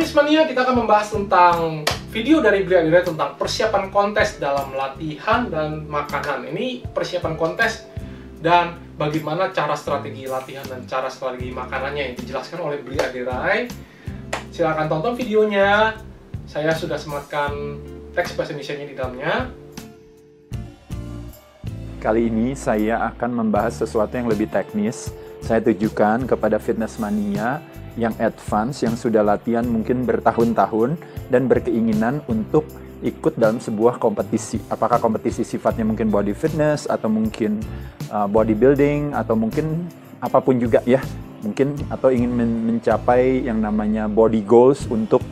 Fitnessmania, kita akan membahas tentang video dari Bri Adira tentang persiapan kontes dalam latihan dan makanan. Ini persiapan kontes dan bagaimana cara strategi latihan dan cara strategi makanannya yang dijelaskan oleh Bri Adira. Silahkan tonton videonya. Saya sudah sematkan teks bahasa Indonesianya di dalamnya. Kali ini saya akan membahas sesuatu yang lebih teknis. Saya tujukan kepada Fitnessmania yang advance, yang sudah latihan mungkin bertahun-tahun dan berkeinginan untuk ikut dalam sebuah kompetisi. Apakah kompetisi sifatnya mungkin body fitness, atau mungkin bodybuilding, atau mungkin apapun juga ya. Mungkin atau ingin mencapai yang namanya body goals untuk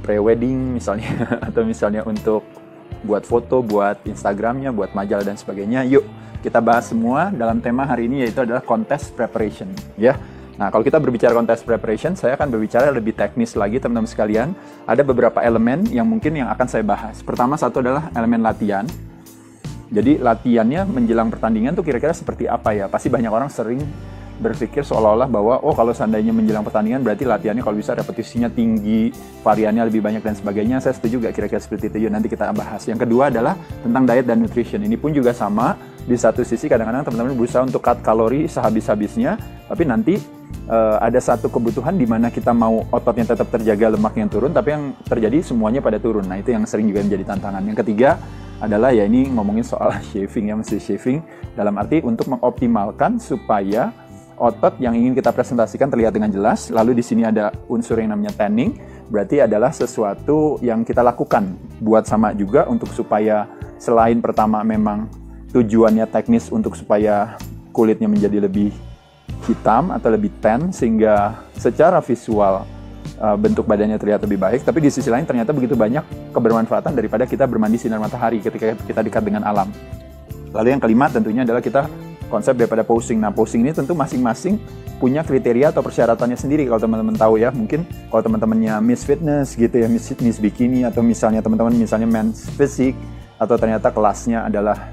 pre-wedding misalnya, atau misalnya untuk buat foto, buat Instagramnya, buat majalah dan sebagainya. Yuk kita bahas semua dalam tema hari ini, yaitu adalah contest preparation ya. Nah, kalau kita berbicara contest preparation, saya akan berbicara lebih teknis lagi, teman-teman sekalian. Ada beberapa elemen yang mungkin yang akan saya bahas. Pertama, satu adalah elemen latihan. Jadi, latihannya menjelang pertandingan tuh kira-kira seperti apa ya? Pasti banyak orang sering berpikir seolah-olah bahwa, oh kalau seandainya menjelang pertandingan, berarti latihannya kalau bisa repetisinya tinggi, variannya lebih banyak dan sebagainya. Saya setuju juga kira-kira seperti itu. Yuk, nanti kita bahas. Yang kedua adalah tentang diet dan nutrition. Ini pun juga sama. Di satu sisi, kadang-kadang teman-teman berusaha untuk cut kalori sehabis-habisnya, tapi nanti ada satu kebutuhan di mana kita mau ototnya tetap terjaga, lemaknya turun, tapi yang terjadi semuanya pada turun. Nah, itu yang sering juga menjadi tantangan. Yang ketiga adalah ya ini ngomongin soal shaving ya, mesti shaving dalam arti untuk mengoptimalkan supaya otot yang ingin kita presentasikan terlihat dengan jelas. Lalu di sini ada unsur yang namanya tanning, berarti adalah sesuatu yang kita lakukan buat sama juga untuk supaya selain pertama memang tujuannya teknis untuk supaya kulitnya menjadi lebih hitam atau lebih tan sehingga secara visual bentuk badannya terlihat lebih baik, tapi di sisi lain ternyata begitu banyak kebermanfaatan daripada kita bermandi sinar matahari ketika kita dekat dengan alam. Lalu yang kelima tentunya adalah kita konsep daripada posing. Nah, posing ini tentu masing-masing punya kriteria atau persyaratannya sendiri. Kalau teman-teman tahu ya, mungkin kalau teman-temannya Miss Fitness gitu ya, Miss Bikini, atau misalnya teman-teman misalnya Men's Physique, atau ternyata kelasnya adalah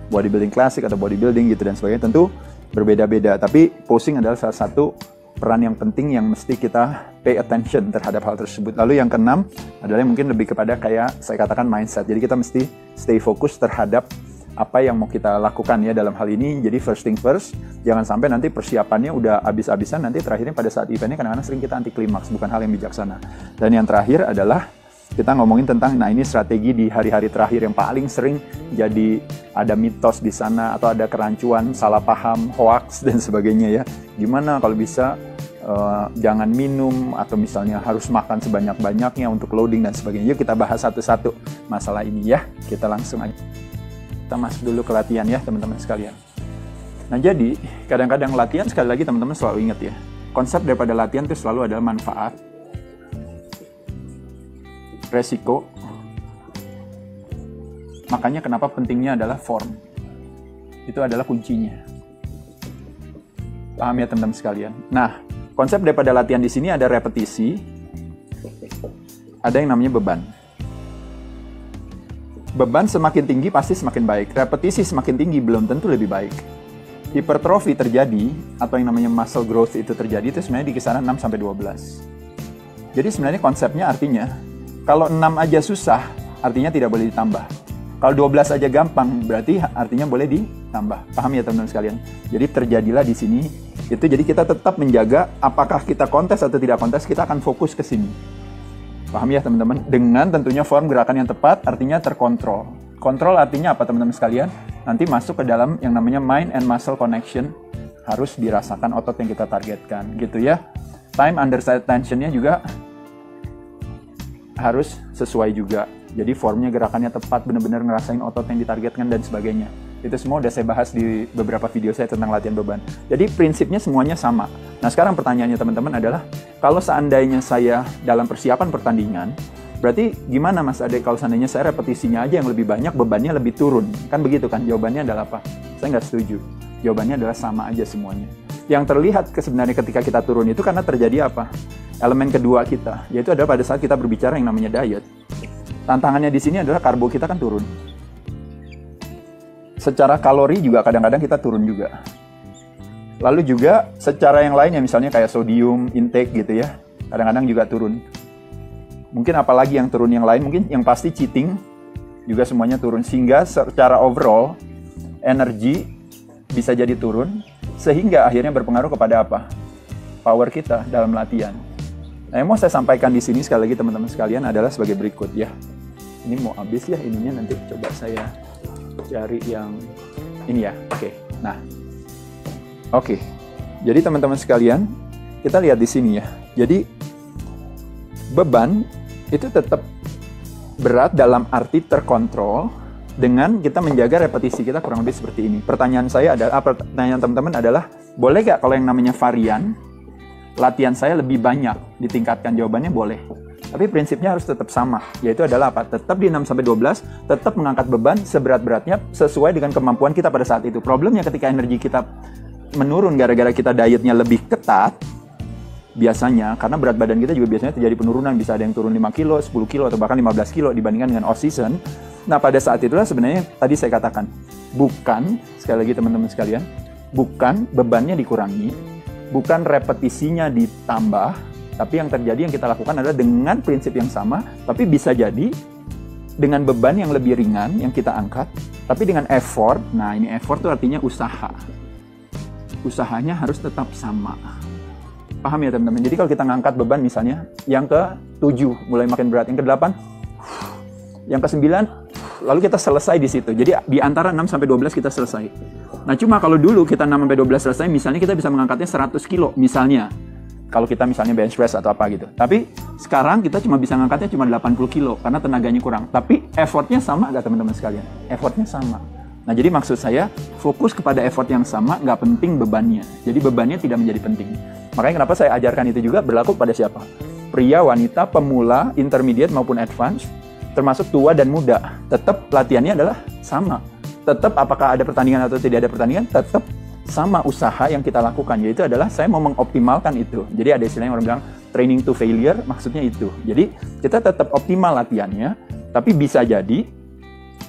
bodybuilding klasik atau bodybuilding gitu dan sebagainya, tentu berbeda-beda. Tapi posing adalah salah satu peran yang penting yang mesti kita pay attention terhadap hal tersebut. Lalu yang keenam adalah yang mungkin lebih kepada kayak saya katakan mindset. Jadi kita mesti stay fokus terhadap apa yang mau kita lakukan ya dalam hal ini. Jadi first thing first, jangan sampai nanti persiapannya udah habis-habisan, nanti terakhirnya pada saat eventnya kadang-kadang sering kita anti klimaks, bukan hal yang bijaksana. Dan yang terakhir adalah kita ngomongin tentang, nah ini strategi di hari-hari terakhir yang paling sering jadi ada mitos di sana, atau ada kerancuan, salah paham, hoax, dan sebagainya ya. Gimana kalau bisa jangan minum, atau misalnya harus makan sebanyak-banyaknya untuk loading dan sebagainya. Yuk kita bahas satu-satu masalah ini ya. Kita langsung aja. Kita masuk dulu ke latihan ya teman-teman sekalian. Nah jadi, kadang-kadang latihan sekali lagi teman-teman selalu ingat ya. Konsep daripada latihan itu selalu adalah manfaat, resiko. Makanya kenapa pentingnya adalah form. Itu adalah kuncinya. Paham ya teman-teman sekalian? Nah, konsep daripada latihan di sini ada repetisi, ada yang namanya beban. Beban semakin tinggi pasti semakin baik. Repetisi semakin tinggi belum tentu lebih baik. Hipertrofi terjadi, atau yang namanya muscle growth itu terjadi, itu sebenarnya di kisaran 6-12. Jadi sebenarnya konsepnya artinya, kalau 6 aja susah, artinya tidak boleh ditambah. Kalau 12 aja gampang, berarti artinya boleh ditambah. Paham ya teman-teman sekalian? Jadi terjadilah di sini. Itu jadi kita tetap menjaga apakah kita kontes atau tidak kontes, kita akan fokus ke sini. Paham ya teman-teman? Dengan tentunya form gerakan yang tepat, artinya terkontrol. Kontrol artinya apa teman-teman sekalian? Nanti masuk ke dalam yang namanya mind and muscle connection. Harus dirasakan otot yang kita targetkan. Gitu ya. Time under tension-nya juga harus sesuai juga. Jadi formnya, gerakannya tepat, benar-benar ngerasain otot yang ditargetkan dan sebagainya. Itu semua udah saya bahas di beberapa video saya tentang latihan beban. Jadi prinsipnya semuanya sama. Nah sekarang pertanyaannya teman-teman adalah, kalau seandainya saya dalam persiapan pertandingan, berarti gimana Mas Ade kalau seandainya saya repetisinya aja yang lebih banyak, bebannya lebih turun? Kan begitu kan? Jawabannya adalah apa? Saya nggak setuju. Jawabannya adalah sama aja semuanya. Yang terlihat sebenarnya ketika kita turun itu karena terjadi apa? Elemen kedua kita, yaitu adalah pada saat kita berbicara yang namanya diet. Tantangannya di sini adalah karbo kita kan turun. Secara kalori juga kadang-kadang kita turun juga. Lalu juga secara yang lainnya, misalnya kayak sodium intake gitu ya. kadang-kadang juga turun. Mungkin apalagi yang turun yang lain, mungkin yang pasti cheating juga semuanya turun. Sehingga secara overall, energi bisa jadi turun, sehingga akhirnya berpengaruh kepada apa? Power kita dalam latihan. Nah, yang mau saya sampaikan di sini sekali lagi teman-teman sekalian adalah sebagai berikut ya. Ini mau habis ya ininya, nanti coba saya cari yang ini ya. Oke. Nah. Oke. Jadi teman-teman sekalian, kita lihat di sini ya. Jadi beban itu tetap berat dalam arti terkontrol dengan kita menjaga repetisi kita kurang lebih seperti ini. Pertanyaan saya adalah, pertanyaan teman-teman adalah, boleh nggak kalau yang namanya varian, latihan saya lebih banyak ditingkatkan? Jawabannya boleh. Tapi prinsipnya harus tetap sama, yaitu adalah apa? Tetap di 6-12, tetap mengangkat beban seberat-beratnya sesuai dengan kemampuan kita pada saat itu. Problemnya ketika energi kita menurun gara-gara kita dietnya lebih ketat, biasanya, karena berat badan kita juga biasanya terjadi penurunan, bisa ada yang turun 5 kilo, 10 kilo, atau bahkan 15 kilo dibandingkan dengan off-season. Nah, pada saat itulah sebenarnya tadi saya katakan, bukan, sekali lagi teman-teman sekalian, bukan bebannya dikurangi, bukan repetisinya ditambah, tapi yang terjadi yang kita lakukan adalah dengan prinsip yang sama, tapi bisa jadi dengan beban yang lebih ringan yang kita angkat, tapi dengan effort. Nah, ini effort itu artinya usaha. Usahanya harus tetap sama. Paham ya teman-teman? Jadi kalau kita ngangkat beban misalnya, yang ke-7 mulai makin berat, yang ke-8, yang ke-9, lalu kita selesai di situ. Jadi di antara 6-12 kita selesai. Nah, cuma kalau dulu kita 6-12 selesai, misalnya kita bisa mengangkatnya 100 kilo misalnya. Kalau kita misalnya bench press atau apa gitu. Tapi sekarang kita cuma bisa ngangkatnya cuma 80 kilo karena tenaganya kurang. Tapi effortnya sama nggak teman-teman sekalian? Effortnya sama. Nah, jadi maksud saya fokus kepada effort yang sama, nggak penting bebannya. Jadi bebannya tidak menjadi penting. Makanya kenapa saya ajarkan itu juga berlaku pada siapa? Pria, wanita, pemula, intermediate maupun advance, termasuk tua dan muda. Tetap latihannya adalah sama. Tetap apakah ada pertandingan atau tidak ada pertandingan, tetap sama usaha yang kita lakukan. Yaitu adalah saya mau mengoptimalkan itu. Jadi ada istilah yang orang bilang training to failure, maksudnya itu. Jadi kita tetap optimal latihannya, tapi bisa jadi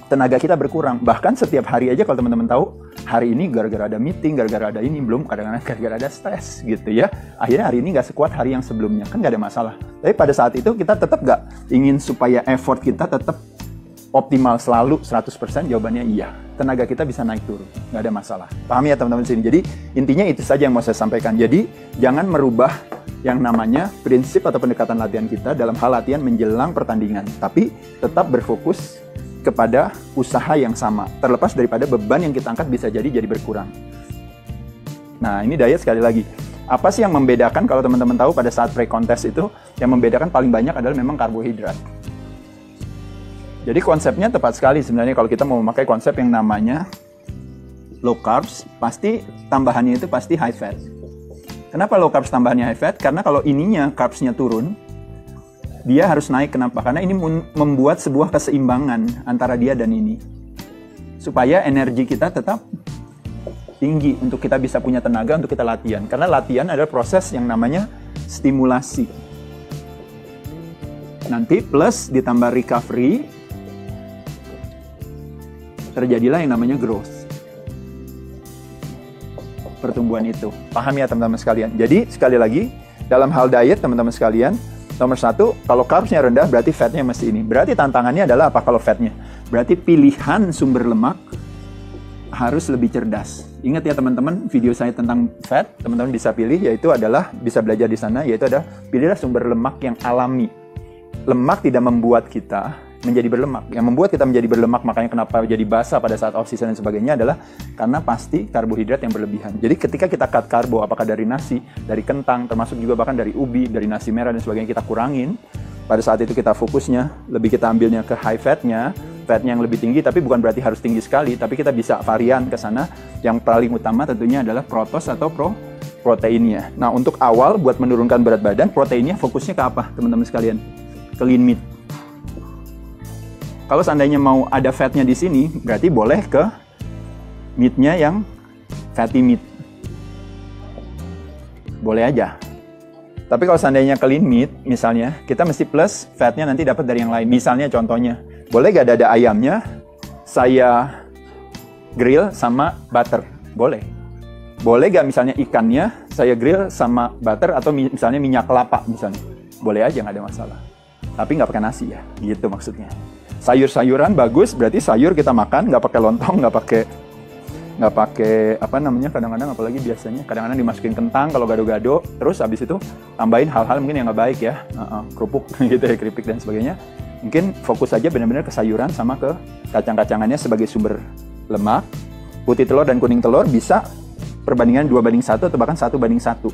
tenaga kita berkurang. Bahkan setiap hari aja kalau teman-teman tahu, hari ini gara-gara ada meeting, gara-gara ada ini, belum kadang-kadang gara-gara ada stres gitu ya. Akhirnya hari ini nggak sekuat hari yang sebelumnya, kan nggak ada masalah. Tapi pada saat itu kita tetap nggak ingin supaya effort kita tetap optimal selalu 100%, jawabannya iya. Tenaga kita bisa naik turun, nggak ada masalah. Paham ya teman-teman sini? Jadi intinya itu saja yang mau saya sampaikan. Jadi jangan merubah yang namanya prinsip atau pendekatan latihan kita dalam hal latihan menjelang pertandingan. Tapi tetap berfokus kepada usaha yang sama, terlepas daripada beban yang kita angkat bisa jadi berkurang. Nah, ini diet sekali lagi. Apa sih yang membedakan kalau teman-teman tahu pada saat pre-contest itu, yang membedakan paling banyak adalah memang karbohidrat. Jadi konsepnya tepat sekali sebenarnya kalau kita mau memakai konsep yang namanya low carbs, pasti tambahannya itu pasti high fat. Kenapa low carbs tambahannya high fat? Karena kalau ininya carbsnya turun, dia harus naik. Kenapa? Karena ini membuat sebuah keseimbangan antara dia dan ini. Supaya energi kita tetap tinggi untuk kita bisa punya tenaga untuk kita latihan. Karena latihan adalah proses yang namanya stimulasi. Nanti plus ditambah recovery, terjadilah yang namanya growth. Pertumbuhan itu. Paham ya teman-teman sekalian? Jadi sekali lagi, dalam hal diet teman-teman sekalian, nomor 1, kalau carbsnya rendah berarti fatnya mesti ini. Berarti tantangannya adalah apa kalau fatnya? Berarti pilihan sumber lemak harus lebih cerdas. Ingat ya teman-teman, video saya tentang fat, teman-teman bisa pilih, yaitu adalah, bisa belajar di sana, yaitu adalah pilihlah sumber lemak yang alami. Lemak tidak membuat kita menjadi berlemak. Yang membuat kita menjadi berlemak, makanya kenapa jadi basah pada saat off-season dan sebagainya adalah karena pasti karbohidrat yang berlebihan. Jadi ketika kita cut karbo, apakah dari nasi, dari kentang, termasuk juga bahkan dari ubi, dari nasi merah dan sebagainya, kita kurangin. Pada saat itu kita fokusnya, lebih kita ambilnya ke high fatnya yang lebih tinggi, tapi bukan berarti harus tinggi sekali, tapi kita bisa varian ke sana. Yang paling utama tentunya adalah protos atau proteinnya. Nah, untuk awal buat menurunkan berat badan, proteinnya fokusnya ke apa teman-teman sekalian? Ke lean meat. Kalau seandainya mau ada fatnya di sini, berarti boleh ke meatnya yang fatty meat. Boleh aja. Tapi kalau seandainya ke lean meat, misalnya, kita mesti plus fatnya nanti dapat dari yang lain. Misalnya contohnya, boleh gak dada ayamnya saya grill sama butter? Boleh. Boleh gak misalnya ikannya saya grill sama butter atau misalnya minyak kelapa misalnya? boleh aja, nggak ada masalah. Tapi nggak pakai nasi ya, gitu maksudnya. Sayur-sayuran bagus, berarti sayur kita makan, nggak pakai lontong, nggak pakai apa namanya, kadang-kadang apalagi biasanya kadang-kadang dimasukin kentang kalau gado-gado, terus habis itu tambahin hal-hal mungkin yang nggak baik ya, kerupuk gitu ya, keripik dan sebagainya. Mungkin fokus aja benar-benar ke sayuran sama ke kacang-kacangannya sebagai sumber lemak. Putih telur dan kuning telur bisa perbandingan 2:1 atau bahkan 1:1.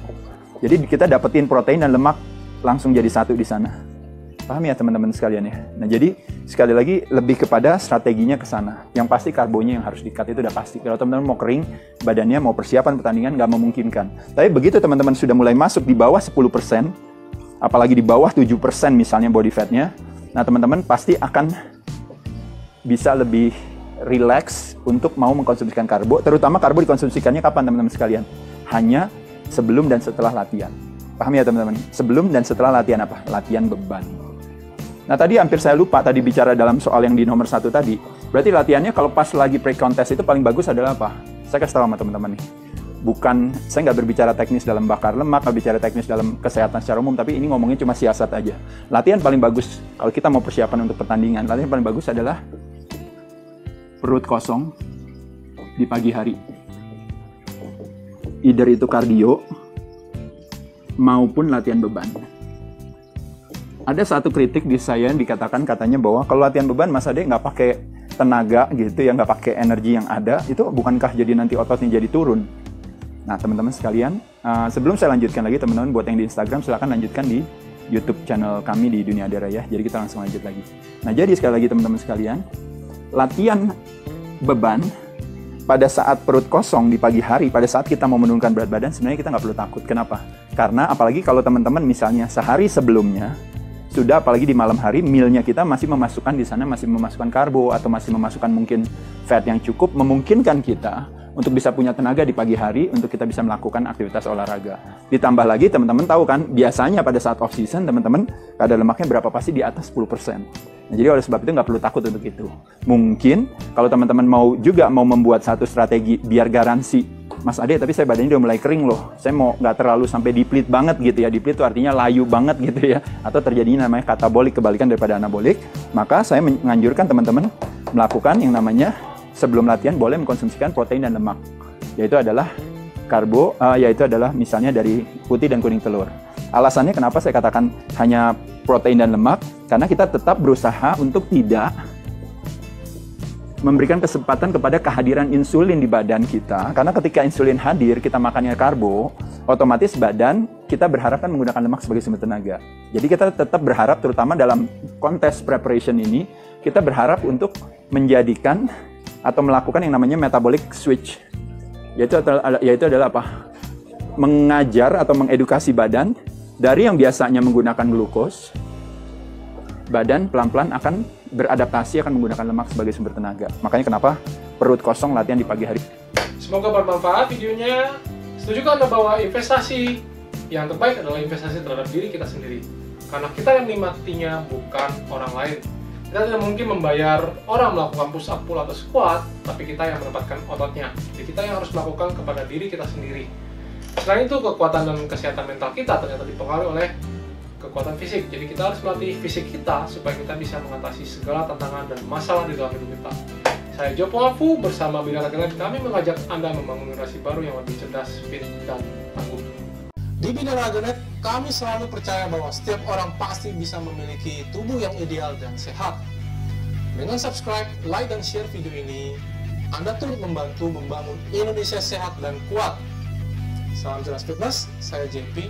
Jadi kita dapetin protein dan lemak langsung jadi satu di sana. Paham ya teman-teman sekalian ya? Nah jadi sekali lagi lebih kepada strateginya ke sana. Yang pasti karbonya yang harus di-cut itu udah pasti. Kalau teman-teman mau kering, badannya mau persiapan pertandingan nggak memungkinkan. Tapi begitu teman-teman sudah mulai masuk di bawah 10%, apalagi di bawah 7% misalnya body fat-nya, nah teman-teman pasti akan bisa lebih relax untuk mau mengkonsumsikan karbo. Terutama karbo dikonsumsikannya kapan teman-teman sekalian? Hanya sebelum dan setelah latihan. Paham ya teman-teman? Sebelum dan setelah latihan apa? Latihan beban. Nah tadi hampir saya lupa tadi bicara dalam soal yang di nomor 1 tadi. Berarti latihannya kalau pas lagi pre-contest itu paling bagus adalah apa? Saya kasih tahu sama teman-teman nih. Bukan, saya nggak berbicara teknis dalam bakar lemak, nggak bicara teknis dalam kesehatan secara umum, tapi ini ngomongnya cuma siasat aja. Latihan paling bagus, kalau kita mau persiapan untuk pertandingan, latihan paling bagus adalah perut kosong di pagi hari. Either itu kardio maupun latihan beban. Ada satu kritik di saya yang dikatakan katanya bahwa kalau latihan beban Mas Ade nggak pakai tenaga gitu ya, nggak pakai energi yang ada, itu bukankah jadi nanti ototnya jadi turun? Nah teman-teman sekalian, sebelum saya lanjutkan lagi teman-teman, buat yang di Instagram silakan lanjutkan di YouTube channel kami di Dunia Dara ya. Jadi kita langsung lanjut lagi. Nah jadi sekali lagi teman-teman sekalian, latihan beban pada saat perut kosong di pagi hari, pada saat kita mau menurunkan berat badan, sebenarnya kita nggak perlu takut. Kenapa? Karena apalagi kalau teman-teman misalnya sehari sebelumnya, sudah apalagi di malam hari, mealnya kita masih memasukkan di sana, masih memasukkan karbo, atau masih memasukkan mungkin fat yang cukup, memungkinkan kita untuk bisa punya tenaga di pagi hari, untuk kita bisa melakukan aktivitas olahraga. Ditambah lagi, teman-teman tahu kan, biasanya pada saat off-season, teman-teman, kadar lemaknya berapa? Pasti di atas 10%. Nah, jadi oleh sebab itu nggak perlu takut untuk itu. Mungkin, kalau teman-teman mau membuat satu strategi biar garansi, Mas Ade, tapi saya badannya udah mulai kering loh. Saya mau nggak terlalu sampai depleted banget gitu ya. Depleted itu artinya layu banget gitu ya. Atau terjadinya namanya katabolik, kebalikan daripada anabolik. Maka saya menganjurkan teman-teman melakukan yang namanya sebelum latihan boleh mengkonsumsikan protein dan lemak. Yaitu adalah karbo, yaitu adalah misalnya dari putih dan kuning telur. Alasannya kenapa saya katakan hanya protein dan lemak? Karena kita tetap berusaha untuk tidak memberikan kesempatan kepada kehadiran insulin di badan kita. Karena ketika insulin hadir, kita makannya karbo, otomatis badan kita berharap kan menggunakan lemak sebagai sumber tenaga. Jadi kita tetap berharap, terutama dalam kontes preparation ini, kita berharap untuk menjadikan atau melakukan yang namanya metabolic switch. Yaitu adalah apa? Mengajar atau mengedukasi badan dari yang biasanya menggunakan glukos, badan pelan-pelan akan beradaptasi, akan menggunakan lemak sebagai sumber tenaga. Makanya kenapa perut kosong latihan di pagi hari. Semoga bermanfaat videonya. Setujukah Anda bahwa investasi yang terbaik adalah investasi terhadap diri kita sendiri? Karena kita yang menikmatinya, bukan orang lain. Kita tidak mungkin membayar orang melakukan push up, pull atau squat, tapi kita yang mendapatkan ototnya. Jadi kita yang harus melakukan kepada diri kita sendiri. Selain itu, kekuatan dan kesehatan mental kita ternyata dipengaruhi oleh kekuatan fisik. Jadi kita harus melatih fisik kita supaya kita bisa mengatasi segala tantangan dan masalah di dalam hidup kita. Saya Jopo Afu bersama Bidara Genet, kami mengajak Anda membangun generasi baru yang lebih cerdas, fit, dan tangguh. Di Bidara Genet, kami selalu percaya bahwa setiap orang pasti bisa memiliki tubuh yang ideal dan sehat. Dengan subscribe, like, dan share video ini, Anda turut membantu membangun Indonesia sehat dan kuat. Salam jelas fitness, saya JP.